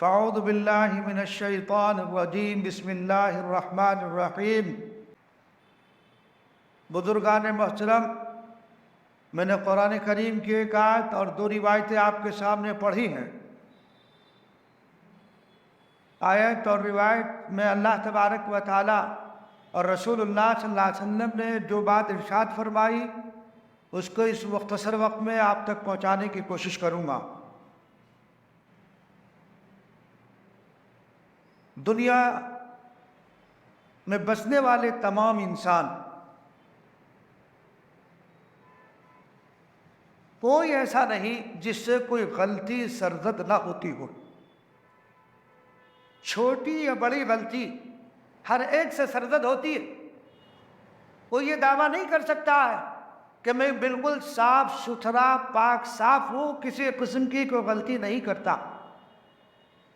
فاعوذ باللہ من الشیطان الرجیم بسم اللہ الرحمن الرحیم۔ بزرگان محترم، میں نے قرآن کریم کی ایک آیت اور دو روایتیں آپ کے سامنے پڑھی ہیں۔ آیت اور روایت میں اللہ تبارک و تعالی اور رسول اللہ صلی اللہ علیہ وسلم نے جو بات ارشاد فرمائی اس کو اس مختصر وقت میں آپ تک پہنچانے کی کوشش کروں گا۔ دنیا میں بسنے والے تمام انسان کوئی ایسا نہیں جس سے کوئی غلطی سرزد نہ ہوتی ہو۔ چھوٹی یا بڑی غلطی ہر ایک سے سرزد ہوتی ہے۔ کوئی یہ دعویٰ نہیں کر سکتا ہے کہ میں بالکل صاف ستھرا پاک صاف ہوں، کسی قسم کی کوئی غلطی نہیں کرتا۔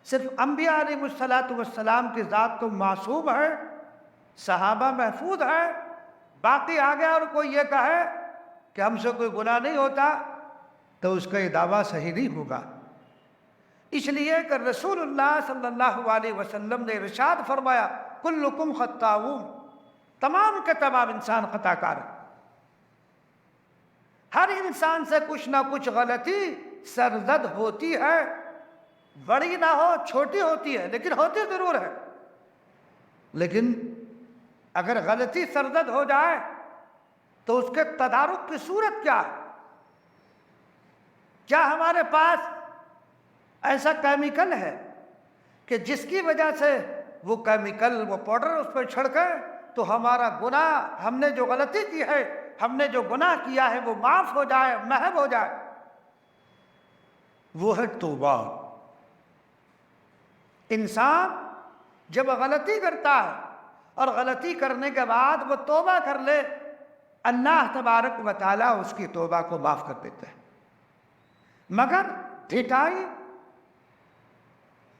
صرف انبیاء علیہ السلام کی ذات تو معصوم ہے، صحابہ محفوظ ہے، باقی آگے اور کوئی یہ کہے کہ ہم سے کوئی گناہ نہیں ہوتا تو اس کا یہ دعویٰ صحیح نہیں ہوگا۔ اس لیے کہ رسول اللہ صلی اللہ علیہ وسلم نے ارشاد فرمایا کلکم خطاؤون، تمام کے تمام انسان خطا کار ہیں۔ ہر انسان سے کچھ نہ کچھ غلطی سرزد ہوتی ہے، بڑی نہ ہو چھوٹی ہوتی ہے لیکن ہوتی ضرور ہے۔ لیکن اگر غلطی سرزد ہو جائے تو اس کے تدارک کی صورت کیا ہے؟ کیا ہمارے پاس ایسا کیمیکل ہے کہ جس کی وجہ سے وہ کیمیکل وہ پاؤڈر اس پہ چھڑکے تو ہمارا گناہ، ہم نے جو غلطی کی ہے، ہم نے جو گناہ کیا ہے وہ معاف ہو جائے، محو ہو جائے؟ وہ ہے توبہ۔ انسان جب غلطی کرتا ہے اور غلطی کرنے کے بعد وہ توبہ کر لے، اللہ تبارک و تعالیٰ اس کی توبہ کو معاف کر دیتا ہے۔ مگر ڈھٹائی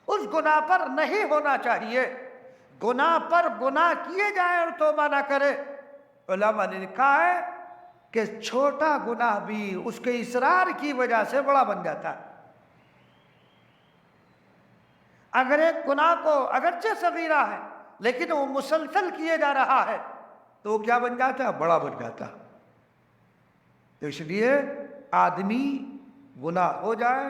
اس گناہ پر نہیں ہونا چاہیے۔ گناہ پر گناہ کیے جائے اور توبہ نہ کرے۔ علماء نے لکھا ہے کہ چھوٹا گناہ بھی اس کے اصرار کی وجہ سے بڑا بن جاتا ہے۔ اگر ایک گناہ کو اگرچہ صغیرہ ہے لیکن وہ مسلسل کیے جا رہا ہے تو وہ کیا بن جاتا ہے؟ بڑا بن جاتا ہے۔ تو اس لیے آدمی گناہ ہو جائے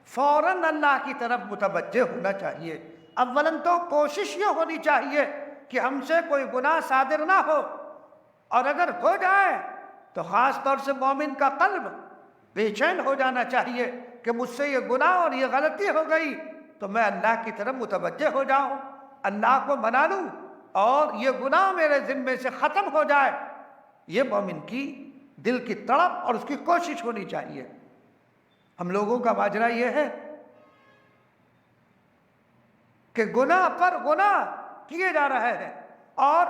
فوراً اللہ کی طرف متوجہ ہونا چاہیے۔ اولاً تو کوشش یہ ہونی چاہیے کہ ہم سے کوئی گناہ صادر نہ ہو، اور اگر ہو جائے تو خاص طور سے مومن کا قلب بے چین ہو جانا چاہیے کہ مجھ سے یہ گناہ اور یہ غلطی ہو گئی تو میں اللہ کی طرف متوجہ ہو جاؤں، اللہ کو منا لوں اور یہ گناہ میرے ذمے سے ختم ہو جائے۔ یہ مومن کی دل کی تڑپ اور اس کی کوشش ہونی چاہیے۔ ہم لوگوں کا ماجرا یہ ہے کہ گناہ پر گناہ کیے جا رہے ہیں اور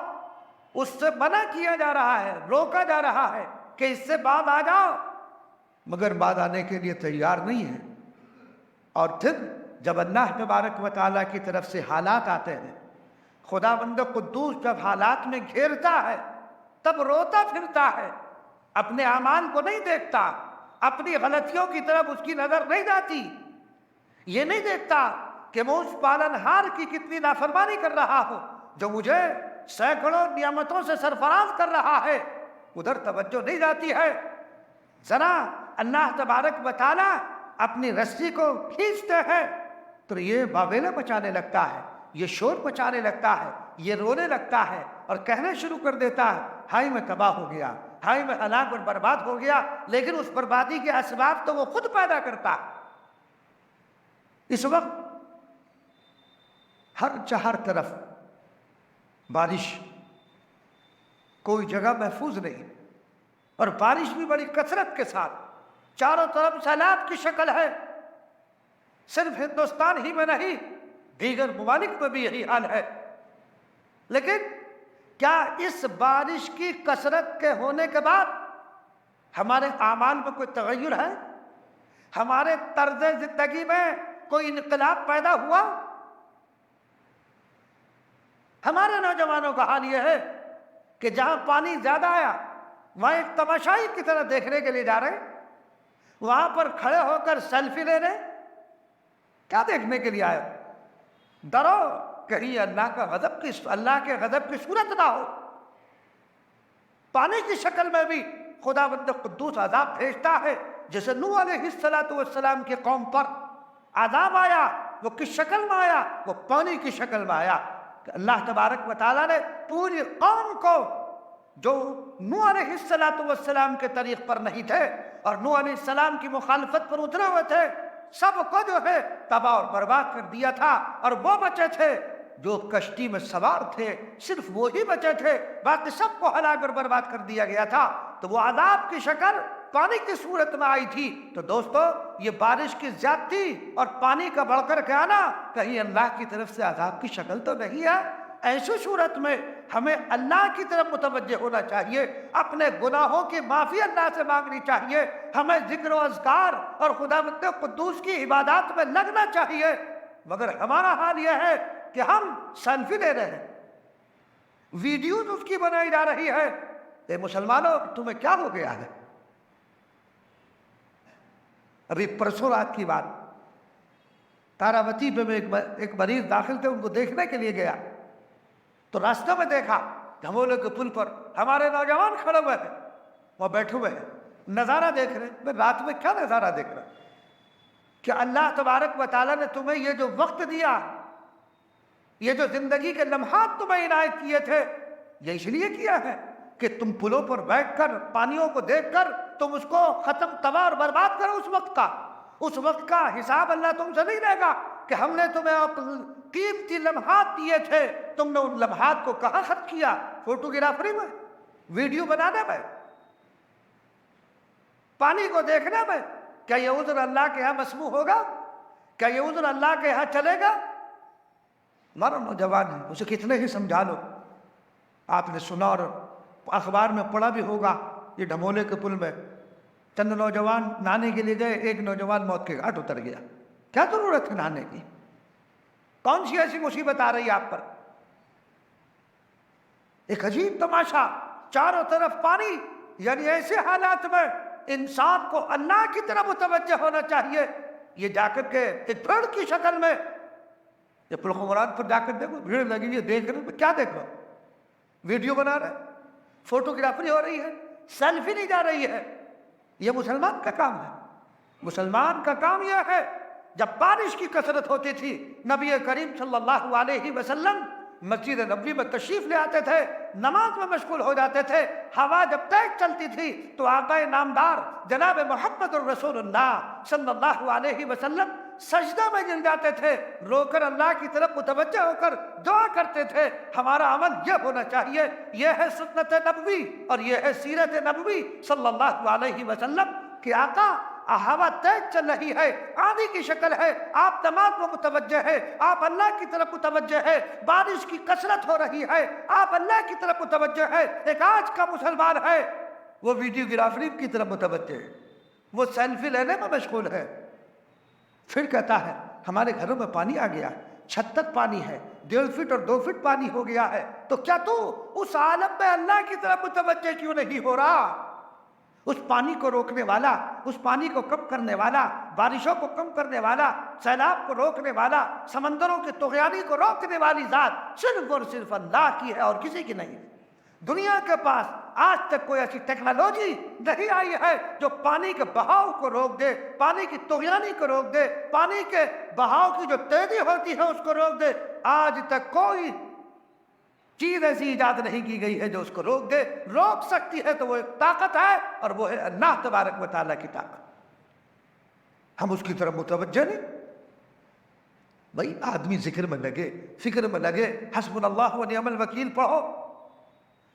اس سے منع کیا جا رہا ہے، روکا جا رہا ہے کہ اس سے بعد آ جاؤ، مگر بعد آنے کے لیے تیار نہیں ہے۔ اور پھر جب اللہ تبارک و تعالیٰ کی طرف سے حالات آتے ہیں، خداوند قدوس جب حالات میں گھیرتا ہے تب روتا پھرتا ہے، اپنے اعمال کو نہیں دیکھتا، اپنی غلطیوں کی طرف اس کی نظر نہیں جاتی، یہ نہیں دیکھتا کہ میں اس پالنہار کی کتنی نافرمانی کر رہا ہوں جو مجھے سینکڑوں نعمتوں سے سرفراز کر رہا ہے، ادھر توجہ نہیں جاتی ہے۔ ذرا اللہ تبارک و تعالیٰ اپنی رسی کو کھینچتے ہیں تو یہ واویلا مچانے لگتا ہے، یہ شور مچانے لگتا ہے، یہ رونے لگتا ہے اور کہنے شروع کر دیتا ہے ہائے میں تباہ ہو گیا، ہائے میں ہلاک اور برباد ہو گیا۔ لیکن اس بربادی کے اسباب تو وہ خود پیدا کرتا۔ اس وقت ہر طرف بارش، کوئی جگہ محفوظ نہیں، اور بارش بھی بڑی کثرت کے ساتھ، چاروں طرف سیلاب کی شکل ہے۔ صرف ہندوستان ہی میں نہیں، دیگر ممالک میں بھی یہی حال ہے۔ لیکن کیا اس بارش کی کثرت کے ہونے کے بعد ہمارے اعمال میں کوئی تغیر ہے؟ ہمارے طرز زندگی میں کوئی انقلاب پیدا ہوا؟ ہمارے نوجوانوں کا حال یہ ہے کہ جہاں پانی زیادہ آیا وہاں ایک تماشائی کی طرح دیکھنے کے لیے جا رہے، وہاں پر کھڑے ہو کر سیلفی لینے، کیا دیکھنے کے لیے آئے؟ ڈرو کہیں اللہ کے غضب کی صورت نہ ہو۔ پانی کی شکل میں بھی خداوند قدوس عذاب بھیجتا ہے، جیسے نوح علیہ السلام کی قوم پر عذاب آیا، وہ کس شکل میں آیا؟ وہ پانی کی شکل میں آیا۔ کہ اللہ تبارک و تعالیٰ نے پوری قوم کو جو نوح علیہ السلام کے طریق پر نہیں تھے اور نوح علیہ السلام کی مخالفت پر اترے ہوئے تھے، سب کو جو ہے تباہ اور برباد کر دیا تھا، اور وہ بچے تھے جو کشتی میں سوار تھے، صرف وہی بچے تھے، باقی سب کو ہلاک اور برباد کر دیا گیا تھا۔ تو وہ عذاب کی شکل پانی کی صورت میں آئی تھی۔ تو دوستو، یہ بارش کی زیادتی اور پانی کا بڑھ کر کے آنا کہیں اللہ کی طرف سے عذاب کی شکل تو نہیں ہے؟ ایسی صورت میں ہمیں اللہ کی طرف متوجہ ہونا چاہیے، اپنے گناہوں کی معافی اللہ سے مانگنی چاہیے، ہمیں ذکر و اذکار اور خداوند قدوس کی عبادات میں لگنا چاہیے۔ مگر ہمارا حال یہ ہے کہ ہم سیلفی لے رہے ہیں، ویڈیوز اس کی بنائی جا رہی ہے۔ اے مسلمانوں، تمہیں کیا ہو گیا ہے؟ ابھی پرسوں رات کی بات، تاراوتی پہ میں ایک مریض داخل تھے، ان کو دیکھنے کے لیے گیا تو راستہ میں دیکھا دھمولے کے پل پر ہمارے نوجوان کھڑے ہوئے ہیں، وہ بیٹھے ہوئے ہیں، نظارہ دیکھ رہے ہیں۔ میں رات میں کیا نظارہ دیکھ رہا کہ اللہ تبارک و تعالیٰ نے تمہیں یہ جو وقت دیا، یہ جو زندگی کے لمحات تمہیں عنایت کیے تھے، یہ اس لیے کیا ہے کہ تم پلوں پر بیٹھ کر پانیوں کو دیکھ کر تم اس کو ختم تباہ اور برباد کرو۔ اس وقت کا حساب اللہ تم سے نہیں لے گا کہ ہم نے تمہیں قیمتی لمحات دیے تھے، تم نے ان لمحات کو کہاں خرچ کیا؟ فوٹوگرافری میں، ویڈیو بنانے میں، پانی کو دیکھنے میں؟ کیا یہ عذر اللہ کے ہاں مسموع ہوگا؟ کیا یہ عذر اللہ کے ہاں چلے گا؟ ہمارا نوجوان ہے، اسے کتنے ہی سمجھا لو۔ آپ نے سنا اور اخبار میں پڑھا بھی ہوگا، یہ ڈھمولے کے پل میں چند نوجوان نہانے کے لیے گئے، ایک نوجوان موت کے گھاٹ اتر گیا۔ کیا ضرورت ہے نہانے کی؟ کون سی ایسی مصیبت آ رہی ہے آپ پر؟ ایک عجیب تماشا، چاروں طرف پانی، یعنی ایسے حالات میں انسان کو اللہ کی طرف متوجہ ہونا چاہیے۔ یہ جا کر کے ایک بھیڑ کی شکل میں، یہ پل خمران پر جا کر دیکھو، بھیڑ لگی ہوئی ہے، دیکھ رہے، کیا دیکھ رہے؟ ویڈیو بنا رہے، فوٹوگرافری ہو رہی ہے، سیلفی لی جا رہی ہے۔ یہ مسلمان کا کام ہے۔ مسلمان کا کام یہ ہے، جب بارش کی کثرت ہوتی تھی، نبی کریم صلی اللہ علیہ وسلم مسجد نبوی میں تشریف لے آتے تھے، نماز میں مشغول ہو جاتے تھے، ہوا جب تیز چلتی تھی تو آقا نامدار جناب محمد الرسول اللہ صلی اللہ علیہ وسلم سجدہ میں گر جاتے تھے، رو کر اللہ کی طرف متوجہ ہو کر دعا کرتے تھے۔ ہمارا عمل یہ ہونا چاہیے، یہ ہے سنت نبوی اور یہ ہے سیرت نبوی صلی اللہ علیہ وسلم کہ آقا ہوا تیز چل رہی ہے، آندھی کی شکل ہے، آپ نماز میں متوجہ ہے، آپ اللہ کی طرف متوجہ ہے، بارش کی کثرت ہو رہی ہے، آپ اللہ کی طرف متوجہ ہے۔ ایک آج کا مسلمان ہے، وہ ویڈیوگرافری کی طرف متوجہ ہے، وہ سیلفی لینے میں مشغول ہے، پھر کہتا ہے ہمارے گھروں میں پانی آ گیا، چھت تک پانی ہے، 1.5 فٹ اور 2 فٹ پانی ہو گیا ہے۔ تو کیا تو اس عالم میں اللہ کی طرف متوجہ کیوں نہیں ہو رہا؟ اس پانی کو روکنے والا، اس پانی کو کم کرنے والا، بارشوں کو کم کرنے والا، سیلاب کو روکنے والا، سمندروں کی طغیانی کو روکنے والی ذات صرف اور صرف اللہ کی ہے اور کسی کی نہیں۔ دنیا کے پاس آج تک کوئی ایسی ٹیکنالوجی نہیں آئی ہے جو پانی کے بہاؤ کو روک دے، پانی کی طغیانی کو روک دے، پانی کے بہاؤ کی جو تیزی ہوتی ہے اس کو روک دے۔ آج تک کوئی چیز ایسی ایجاد نہیں کی گئی ہے جو اس کو روک دے۔ روک سکتی ہے تو وہ ایک طاقت ہے اور وہ ہے اللہ تبارک و تعالیٰ کی طاقت۔ ہم اس کی طرف متوجہ نہیں۔ بھائی آدمی ذکر میں لگے، فکر میں لگے، حسبنا اللہ و نعم الوکیل پڑھو،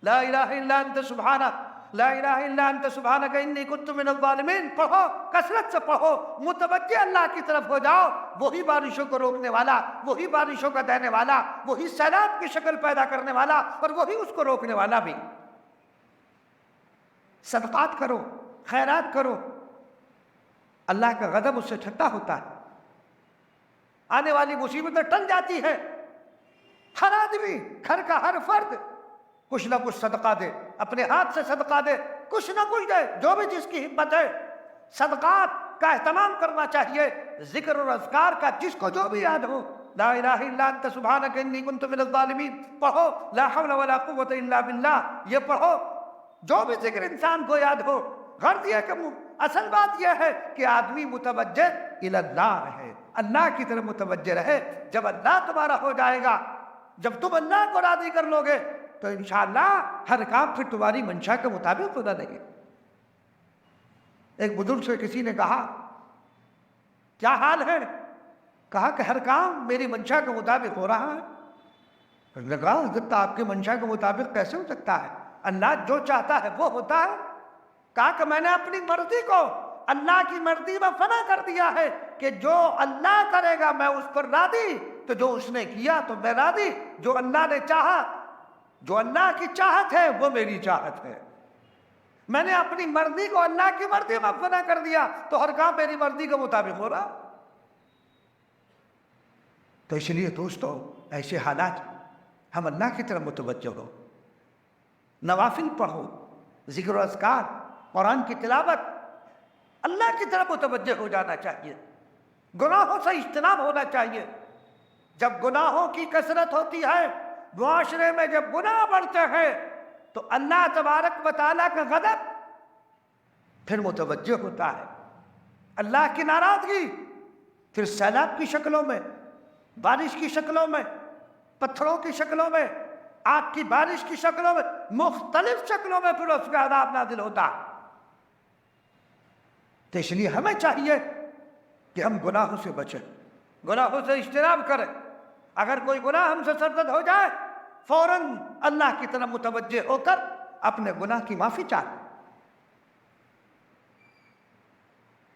لا الہ الا انت سبحانک، لا الہ الا انت سبحانک انی کنت من الظالمین پڑھو، کثرت سے پڑھو، متوجہ اللہ کی طرف ہو جاؤ۔ وہی بارشوں کو روکنے والا، وہی بارشوں کا دینے والا، وہی سیلاب کی شکل پیدا کرنے والا اور وہی اس کو روکنے والا بھی۔ صدقات کرو، خیرات کرو، اللہ کا غضب اس سے ٹھنڈا ہوتا ہے، آنے والی مصیبتیں ٹل جاتی ہے۔ ہر آدمی، گھر کا ہر فرد کچھ نہ کچھ صدقہ دے، اپنے ہاتھ سے صدقہ دے، کچھ نہ کچھ دے، جو بھی جس کی ہمت ہے۔ صدقات کا اہتمام کرنا چاہیے، ذکر اور اذکار کا جس کو جو بھی یاد ہو، لا الہ الا انت سبحانک انی کنت من الظالمین پڑھو، لا حول ولا قوت الا باللہ یہ پڑھو، جو بھی ذکر انسان کو یاد ہو۔ غرض یہ کہ اصل بات یہ ہے کہ آدمی متوجہ الی اللہ رہے، اللہ کی طرف متوجہ رہے۔ جب اللہ تمہارا ہو جائے گا، جب تم اللہ کو راضی کر لو گے تو انشاءاللہ ہر کام پھر تمہاری منشا کے مطابق ہونا لگے۔ ایک بزرگ سے کسی نے کہا کیا حال ہے؟ کہا کہ ہر کام میری منشا کے مطابق ہو رہا ہے۔ اس نے کہا حضرت آپ کے منشا کے مطابق کیسے ہو سکتا ہے؟ اللہ جو چاہتا ہے وہ ہوتا ہے۔ کہا کہ میں نے اپنی مرضی کو اللہ کی مرضی میں فنا کر دیا ہے کہ جو اللہ کرے گا میں اس پر راضی، تو جو اس نے کیا تو میں راضی، جو اللہ نے چاہا، جو اللہ کی چاہت ہے وہ میری چاہت ہے۔ میں نے اپنی مرضی کو اللہ کی مرضی میں فنا کر دیا تو ہر کام میری مرضی کے مطابق ہو رہا۔ تو اس لیے دوستو ایسے حالات ہم اللہ کی طرف متوجہ ہو، نوافل پڑھو، ذکر و اذکار، قرآن کی تلاوت، اللہ کی طرف متوجہ ہو جانا چاہیے۔ گناہوں سے اجتناب ہونا چاہیے۔ جب گناہوں کی کثرت ہوتی ہے، معاشرے میں جب گناہ بڑھتے ہیں تو اللہ تبارک و تعالیٰ کا غضب پھر متوجہ ہوتا ہے۔ اللہ کی ناراضگی پھر سیلاب کی شکلوں میں، بارش کی شکلوں میں، پتھروں کی شکلوں میں، آگ کی بارش کی شکلوں میں، مختلف شکلوں میں پھر اس کا عذاب نازل ہوتا ہے۔ تو اس لیے ہمیں چاہیے کہ ہم گناہوں سے بچیں، گناہوں سے اجتناب کریں۔ اگر کوئی گناہ ہم سے سرزد ہو جائے فوراً اللہ کی طرف متوجہ ہو کر اپنے گناہ کی معافی چاہے۔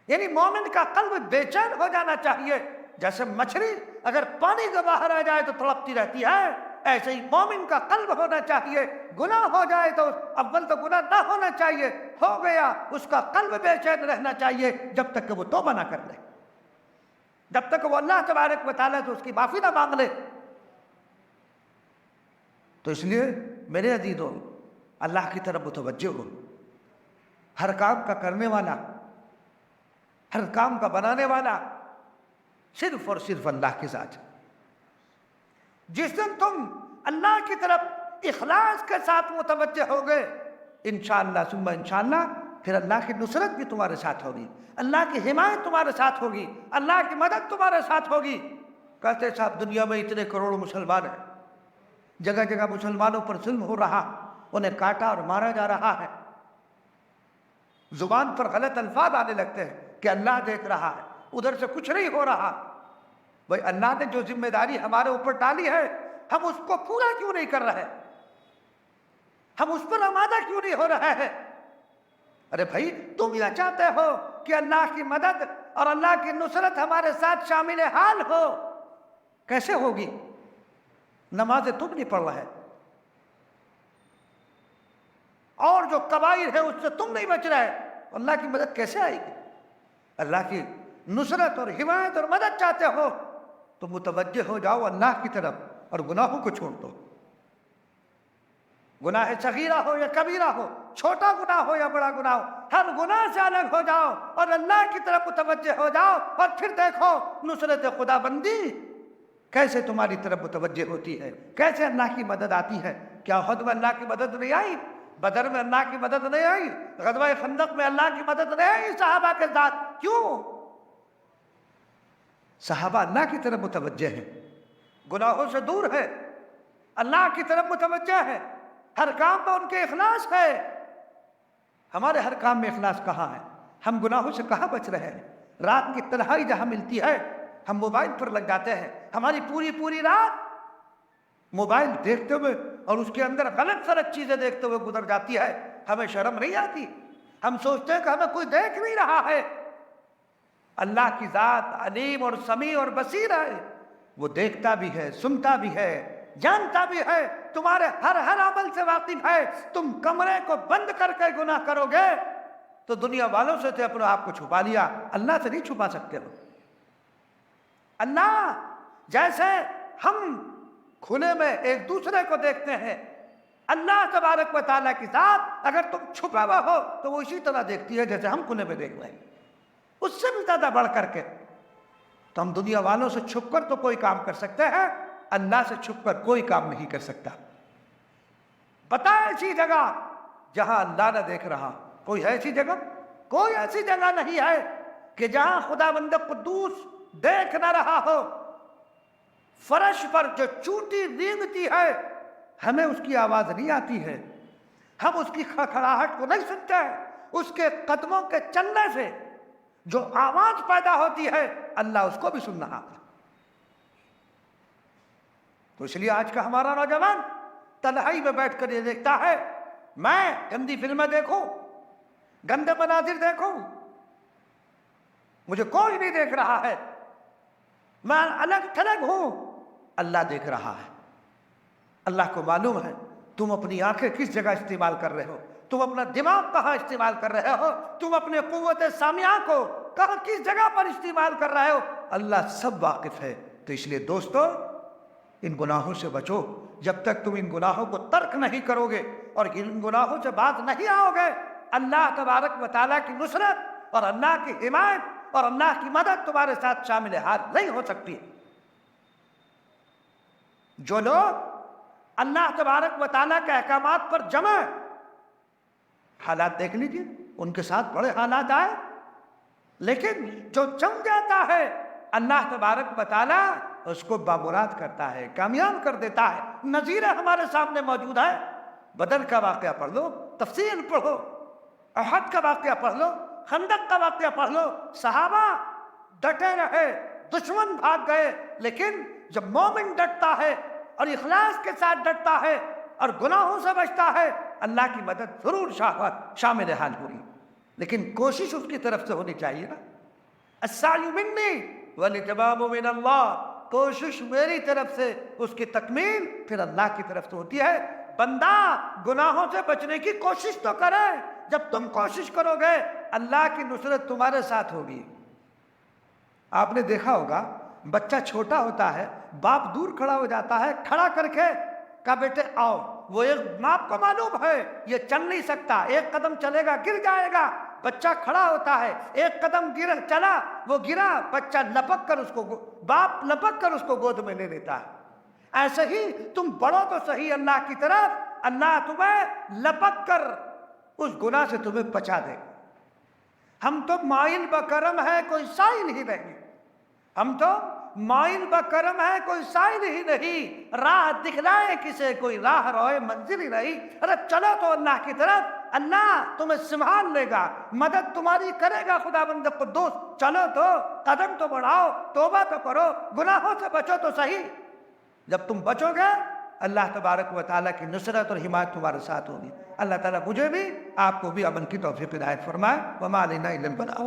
یعنی مومن کا قلب بے چین ہو جانا چاہیے۔ جیسے مچھلی اگر پانی کے باہر آ جائے تو تڑپتی رہتی ہے، ایسے ہی مومن کا قلب ہونا چاہیے۔ گناہ ہو جائے تو اول تو گناہ نہ ہونا چاہیے، ہو گیا اس کا قلب بے چین رہنا چاہیے جب تک کہ وہ توبہ نہ کر لے، جب تک وہ اللہ تبارک و تعالیٰ سے اس کی معافی نہ مانگ لے۔ تو اس لیے میرے عزیزوں اللہ کی طرف متوجہ ہو۔ ہر کام کا کرنے والا، ہر کام کا بنانے والا صرف اور صرف اللہ کے ذات ہے۔ جس دن تم اللہ کی طرف اخلاص کے ساتھ متوجہ ہوگے، انشاءاللہ ثم انشاءاللہ پھر اللہ کی نصرت بھی تمہارے ساتھ ہوگی، اللہ کی حمایت تمہارے ساتھ ہوگی، اللہ کی مدد تمہارے ساتھ ہوگی۔ کہتے صاحب دنیا میں اتنے کروڑوں مسلمان ہیں، جگہ جگہ مسلمانوں پر ظلم ہو رہا، انہیں کاٹا اور مارا جا رہا ہے، زبان پر غلط الفاظ آنے لگتے ہیں کہ اللہ دیکھ رہا ہے، ادھر سے کچھ نہیں ہو رہا۔ بھائی اللہ نے جو ذمہ داری ہمارے اوپر ڈالی ہے ہم اس کو پورا کیوں نہیں کر رہے؟ ہم اس پر آمادہ کیوں نہیں ہو رہے ہیں؟ ارے بھائی تم یہ چاہتے ہو کہ اللہ کی مدد اور اللہ کی نصرت ہمارے ساتھ شامل حال ہو، کیسے ہوگی؟ نمازیں تم نہیں پڑھ رہے، اور جو کبائر ہے اس سے تم نہیں بچ رہے، اللہ کی مدد کیسے آئے گی؟ اللہ کی نصرت اور حمایت اور مدد چاہتے ہو تو متوجہ ہو جاؤ اللہ کی طرف اور گناہوں کو چھوڑ دو۔ گناہ صغیرہ ہو یا کبیرہ ہو، چھوٹا گناہ ہو یا بڑا گناہ ہو، ہر گناہ سے الگ ہو جاؤ اور اللہ کی طرف متوجہ ہو جاؤ، اور پھر دیکھو نصرت خدا بندی کیسے تمہاری طرف متوجہ ہوتی ہے، کیسے اللہ کی مدد آتی ہے۔ کیا احد میں اللہ کی مدد نہیں آئی؟ بدر میں اللہ کی مدد نہیں آئی؟ غزوہ خندق میں اللہ کی مدد نہیں آئی صحابہ کے ساتھ؟ کیوں؟ صحابہ اللہ کی طرف متوجہ ہیں، گناہوں سے دور ہے، اللہ کی طرف متوجہ ہے، ہر کام میں ان کے اخلاص ہے۔ ہمارے ہر کام میں اخلاص کہاں ہے؟ ہم گناہوں سے کہاں بچ رہے ہیں؟ رات کی تنہائی جہاں ملتی ہے ہم موبائل پر لگ جاتے ہیں، ہماری پوری رات موبائل دیکھتے ہوئے اور اس کے اندر غلط سلط چیزیں دیکھتے ہوئے گزر جاتی ہے۔ ہمیں شرم نہیں آتی؟ ہم سوچتے ہیں کہ ہمیں کوئی دیکھ نہیں رہا ہے۔ اللہ کی ذات علیم اور سمیع اور بصیر ہے، وہ دیکھتا بھی ہے، سنتا بھی ہے، جانتا بھی ہے، تمہارے ہر عمل سے واقف ہے۔ تم کمرے کو بند کر کے گناہ کرو گے تو دنیا والوں سے تو اپنے آپ کو چھپا لیا، اللہ سے نہیں چھپا سکتے ہو۔ اللہ جیسے ہم کھلے میں ایک دوسرے کو دیکھتے ہیں، اللہ تبارک و تعالیٰ کی ذات اگر تم چھپا ہوا ہو تو وہ اسی طرح دیکھتی ہے جیسے ہم کھلے میں دیکھ رہے ہیں۔ اس سے بھی زیادہ بڑھ کر کے. تو ہم دنیا والوں سے چھپ کر تو کوئی کام کر سکتے ہیں, اللہ سے چھپ کر کوئی کام نہیں کر سکتا. بتا ایسی جگہ جہاں اللہ نہ دیکھ رہا. کوئی ایسی جگہ؟ کوئی ایسی جگہ نہیں ہے کہ جہاں خداوند قدوس دیکھ نہ رہا ہو. فرش پر جو چونٹی رینگتی ہے ہمیں اس کی آواز نہیں آتی ہے, ہم اس کی کھڑکھڑاہٹ کو نہیں سنتے. اس کے قدموں کے چلنے سے جو آواز پیدا ہوتی ہے اللہ اس کو بھی سن رہا ہے. تو اس لیے آج کا ہمارا نوجوان تنہائی میں بیٹھ کر یہ دیکھتا ہے, میں گندی فلمیں دیکھوں, گندے مناظر دیکھوں, مجھے کوئی نہیں دیکھ رہا ہے, میں الگ تھلگ ہوں. اللہ دیکھ رہا ہے. اللہ کو معلوم ہے تم اپنی آنکھیں کس جگہ استعمال کر رہے ہو, تم اپنا دماغ کہاں استعمال کر رہے ہو, تم اپنے قوت سامعہ کو کہاں کس جگہ پر استعمال کر رہے ہو. اللہ سب واقف ہے. تو اس لیے دوستو ان گناہوں سے بچو. جب تک تم ان گناہوں کو ترک نہیں کرو گے اور ان گناہوں سے باز نہیں آؤ گے, اللہ تبارک و تعالیٰ کی نصرت اور اللہ کی حمایت اور اللہ کی مدد تمہارے ساتھ شامل حال نہیں ہو سکتی. جو لوگ اللہ تبارک و تعالیٰ کے احکامات پر جمع, حالات دیکھ لیجئے, ان کے ساتھ بڑے حالات آئے, لیکن جو جم جاتا ہے اللہ تبارک و تعالیٰ اس کو بامراد کرتا ہے, کامیاب کر دیتا ہے. نظیرہ ہمارے سامنے موجود ہے. بدر کا واقعہ پڑھ لو, تفصیل پڑھو, احد کا واقعہ پڑھ لو, خندق کا واقعہ پڑھ لو. صحابہ ڈٹے رہے, دشمن بھاگ گئے, لیکن جب مومن ڈٹتا ہے اور اخلاص کے ساتھ ڈٹتا ہے اور گناہوں سے بچتا ہے اللہ کی مدد ضرور شامل حال ہوگی. لیکن کوشش اس کی طرف سے ہونی چاہیے نا. السعی منی والاتمام من اللہ, کوشش میری طرف سے, اس کی تکمیل پھر اللہ کی طرف سے ہوتی ہے. بندہ گناہوں سے بچنے کی کوشش تو کرے. جب تم کوشش کرو گے اللہ کی نصرت تمہارے ساتھ ہوگی. آپ نے دیکھا ہوگا بچہ چھوٹا ہوتا ہے, باپ دور کھڑا ہو جاتا ہے, کھڑا کر کے کہا بیٹے آؤ. وہ ایک باپ کو معلوم ہے یہ چل نہیں سکتا, ایک قدم چلے گا گر جائے گا. بچہ کھڑا ہوتا ہے, ایک قدم چلا وہ گرا, بچہ لپک کر اس کو, باپ لپک کر اس کو گود میں لے لیتا ہے. ایسے ہی تم بڑھو تو صحیح اللہ کی طرف, اللہ تمہیں لپک کر اس گناہ سے تمہیں بچا دے. ہم تو مائل بکرم ہے, کوئی سائل ہی نہیں. ہم تو مائل بکرم ہے, کوئی سائل ہی نہیں. راہ دکھلائے کسے, کوئی راہ روئے منزل ہی نہیں. ارے چلو تو اللہ کی طرف, اللہ تمہیں سنبھال لے گا, مدد تمہاری کرے گا خداوند قدوس. چلو تو, قدم تو بڑھاؤ, توبہ تو کرو, گناہوں سے بچو تو صحیح. جب تم بچو گے اللہ تبارک و تعالیٰ کی نصرت اور حمایت تمہارے ساتھ ہوگی. اللہ تعالیٰ مجھے بھی آپ کو بھی عمل کی توفیق عنایت فرمائے. وما علینا الا البلاغ.